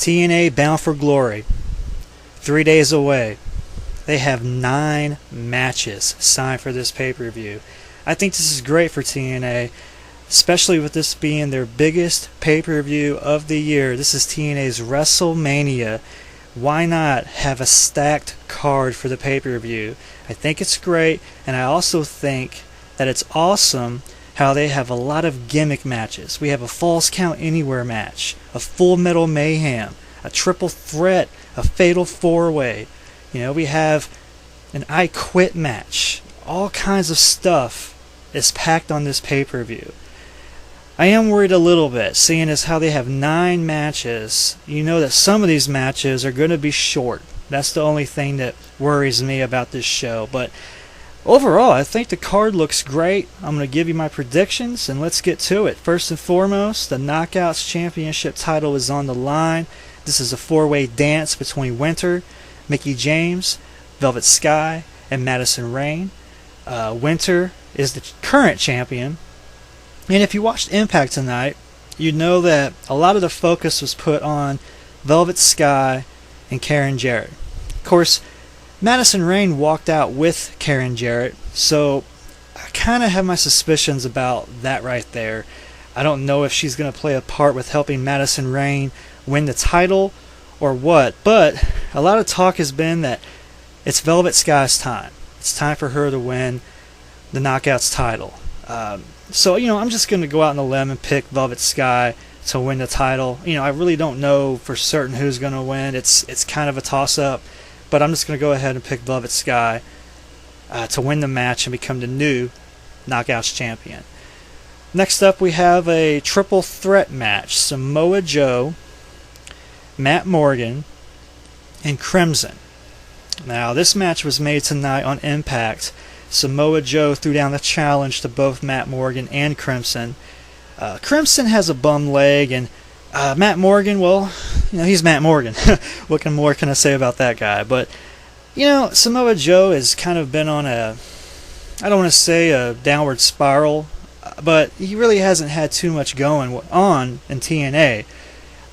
TNA Bound for Glory, 3 days away. They have 9 matches signed for this pay-per-view. I think this is great for TNA, especially with this being their biggest pay-per-view of the year. This is TNA's WrestleMania. Why not have a stacked card for the pay-per-view? I think it's great, and I also think that it's awesome how they have a lot of gimmick matches. We have a Falls Count Anywhere match, a Full Metal Mayhem, a Triple Threat, a Fatal 4-Way. You know, we have an I Quit match. All kinds of stuff is packed on this pay-per-view. I am worried a little bit, seeing as how they have 9 matches. You know that some of these matches are going to be short. That's the only thing that worries me about this show. But overall, I think the card looks great. I'm going to give you my predictions, and let's get to it. First and foremost, the Knockouts Championship title is on the line. This is a 4-way dance between Winter, Mickie James, Velvet Sky, and Madison Rayne. Winter is the current champion. And if you watched Impact tonight, you know that a lot of the focus was put on Velvet Sky and Karen Jarrett. Of course, Madison Rayne walked out with Karen Jarrett, so I kind of have my suspicions about that right there. I don't know if she's going to play a part with helping Madison Rayne win the title or what, but a lot of talk has been that it's Velvet Sky's time. It's time for her to win the Knockouts title. So, you know, I'm just going to go out on a limb and pick Velvet Sky to win the title. You know, I really don't know for certain who's going to win. It's kind of a toss-up, but I'm just going to go ahead and pick Velvet Sky to win the match and become the new Knockouts champion. Next up, we have a triple threat match. Samoa Joe, Matt Morgan, and Crimson. Now, this match was made tonight on Impact. Samoa Joe threw down the challenge to both Matt Morgan and Crimson. Crimson has a bum leg, and Matt Morgan, well, you know, he's Matt Morgan. What more can I say about that guy? But, you know, Samoa Joe has kind of been on a, I don't want to say a downward spiral, but he really hasn't had too much going on in TNA.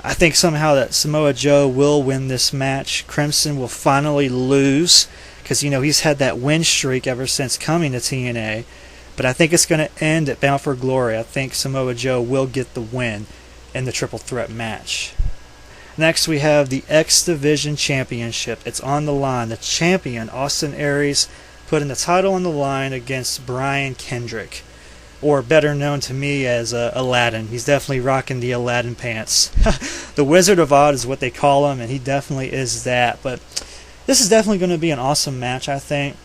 I think somehow that Samoa Joe will win this match. Crimson will finally lose, because, you know, he's had that win streak ever since coming to TNA. But I think it's going to end at Bound for Glory. I think Samoa Joe will get the win in the triple threat match. Next, we have the X Division Championship. It's on the line. The champion, Austin Aries, putting the title on the line against Brian Kendrick, or better known to me as Aladdin. He's definitely rocking the Aladdin pants. The Wizard of Oz is what they call him, and he definitely is that. But this is definitely going to be an awesome match, I think.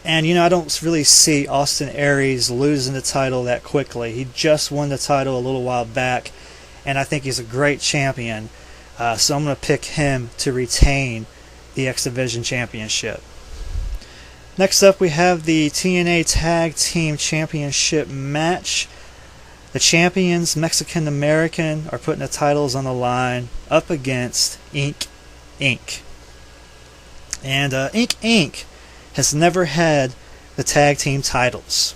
And, you know, I don't really see Austin Aries losing the title that quickly. He just won the title a little while back, and I think he's a great champion. So I'm going to pick him to retain the X Division Championship. Next up, we have the TNA Tag Team Championship match. The champions, Mexican American, are putting the titles on the line up against Inc. Inc. And Inc. Inc. has never had the tag team titles.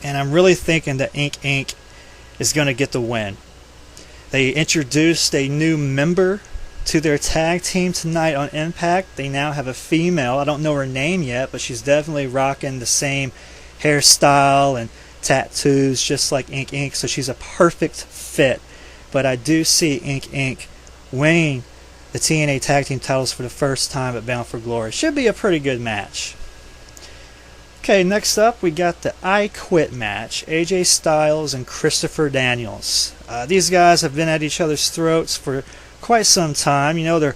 And I'm really thinking that Inc. Inc. is going to get the win. They introduced a new member to their tag team tonight on Impact. They now have a female. I don't know her name yet, but she's definitely rocking the same hairstyle and tattoos just like Inc. Inc. So she's a perfect fit. But I do see Inc. Inc. winning the TNA Tag Team titles for the first time at Bound for Glory. Should be a pretty good match. Okay, next up we got the I Quit match. AJ Styles and Christopher Daniels. These guys have been at each other's throats for quite some time. You know, they're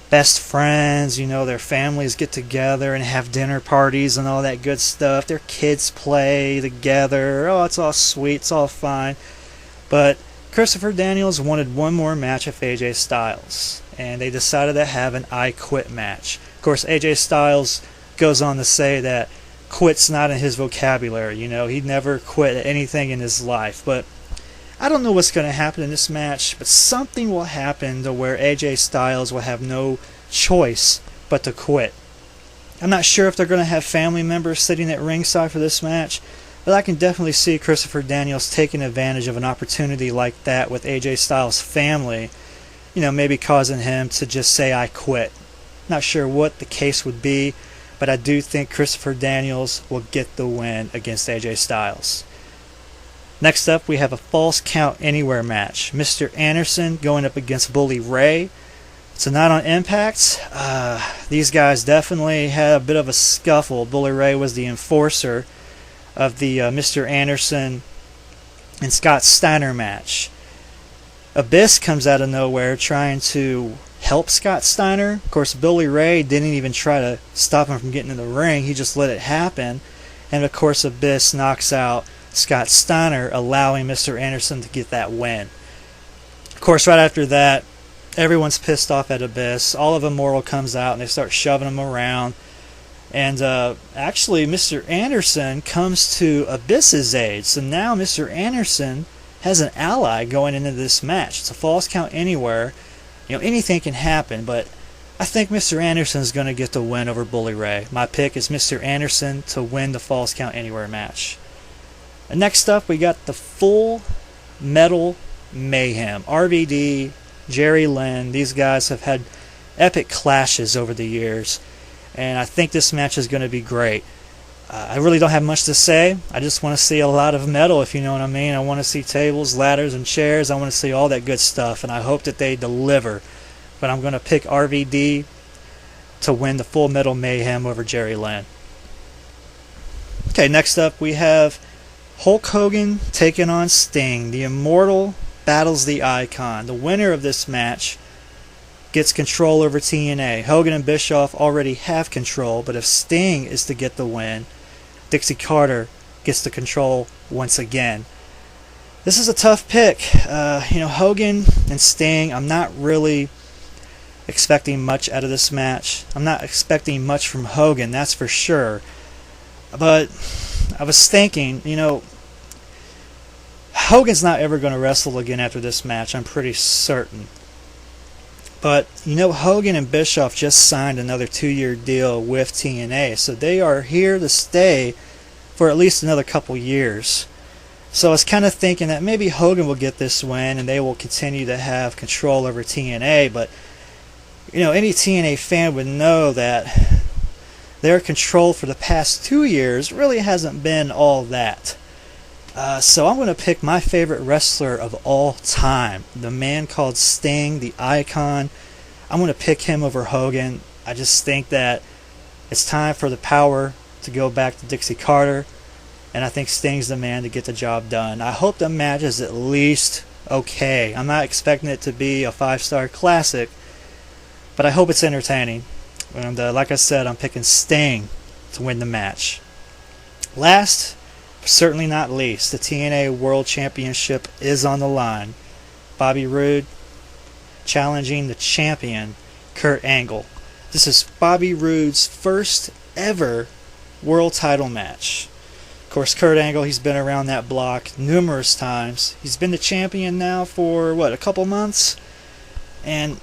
best friends. You know, their families get together and have dinner parties and all that good stuff. Their kids play together. Oh, it's all sweet. It's all fine. But Christopher Daniels wanted one more match with AJ Styles, and they decided to have an I Quit match. Of course, AJ Styles goes on to say that quit's not in his vocabulary. You know, he'd never quit anything in his life. But I don't know what's going to happen in this match, but something will happen to where AJ Styles will have no choice but to quit. I'm not sure if they're going to have family members sitting at ringside for this match, but I can definitely see Christopher Daniels taking advantage of an opportunity like that with AJ Styles' family maybe causing him to just say, "I quit." Not sure what the case would be, but I do think Christopher Daniels will get the win against AJ Styles. Next up, we have a Falls Count Anywhere match. Mr. Anderson going up against Bully Ray. Tonight on Impact, these guys definitely had a bit of a scuffle. Bully Ray was the enforcer of the Mr. Anderson and Scott Steiner match. Abyss comes out of nowhere trying to help Scott Steiner. Of course, Bully Ray didn't even try to stop him from getting in the ring. He just let it happen. And of course, Abyss knocks out Scott Steiner, allowing Mr. Anderson to get that win. Of course, right after that, everyone's pissed off at Abyss. All of Immortal comes out and they start shoving him around. And actually, Mr. Anderson comes to Abyss's aid. So now Mr. Anderson has an ally going into this match. It's a Falls Count Anywhere. Anything can happen, but I think Mr. Anderson is going to get the win over Bully Ray. My pick is Mr. Anderson to win the Falls Count Anywhere match. And next up, we got the Full Metal Mayhem. RVD, Jerry Lynn, these guys have had epic clashes over the years, and I think this match is going to be great. I really don't have much to say. I just want to see a lot of metal, if you know what I mean. I want to see tables, ladders, and chairs. I want to see all that good stuff, and I hope that they deliver. But I'm going to pick RVD to win the Full Metal Mayhem over Jerry Lynn. Okay, next up we have Hulk Hogan taking on Sting. The Immortal battles the Icon. The winner of this match gets control over TNA. Hogan and Bischoff already have control, but if Sting is to get the win, Dixie Carter gets the control once again. This is a tough pick. Hogan and Sting, I'm not really expecting much out of this match. I'm not expecting much from Hogan, that's for sure. But I was thinking, Hogan's not ever going to wrestle again after this match, I'm pretty certain. But, Hogan and Bischoff just signed another 2-year deal with TNA, so they are here to stay for at least another couple years. So I was kind of thinking that maybe Hogan will get this win and they will continue to have control over TNA, but, any TNA fan would know that their control for the past 2 years really hasn't been all that. So I'm going to pick my favorite wrestler of all time, the man called Sting, the Icon. I'm going to pick him over Hogan. I just think that it's time for the power to go back to Dixie Carter, and I think Sting's the man to get the job done. I hope the match is at least okay. I'm not expecting it to be a 5-star classic, but I hope it's entertaining. And like I said, I'm picking Sting to win the match. Last, certainly not least, the TNA World Championship is on the line. Bobby Roode challenging the champion, Kurt Angle. This is Bobby Roode's first ever world title match. Of course, Kurt Angle, he's been around that block numerous times. He's been the champion now for, a couple months? And,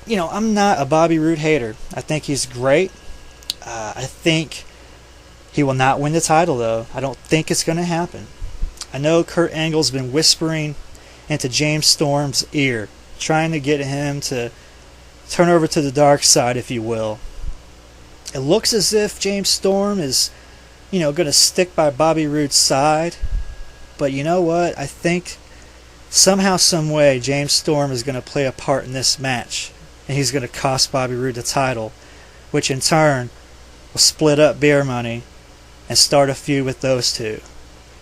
I'm not a Bobby Roode hater. I think he's great. I think he will not win the title, though. I don't think it's going to happen. I know Kurt Angle's been whispering into James Storm's ear, trying to get him to turn over to the dark side, if you will. It looks as if James Storm is, going to stick by Bobby Roode's side. But you know what? I think somehow, some way, James Storm is going to play a part in this match. And he's going to cost Bobby Roode the title, which in turn will split up beer money and start a feud with those two.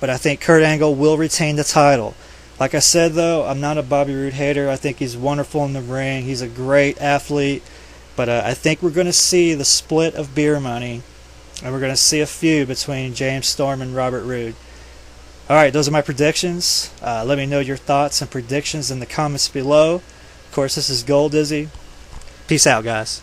But I think Kurt Angle will retain the title. Like I said, though, I'm not a Bobby Roode hater. I think he's wonderful in the ring. He's a great athlete. But I think we're going to see the split of beer money, and we're going to see a feud between James Storm and Robert Roode. Alright, those are my predictions. Let me know your thoughts and predictions in the comments below. Of course, this is Gold Dizzy. Peace out, guys.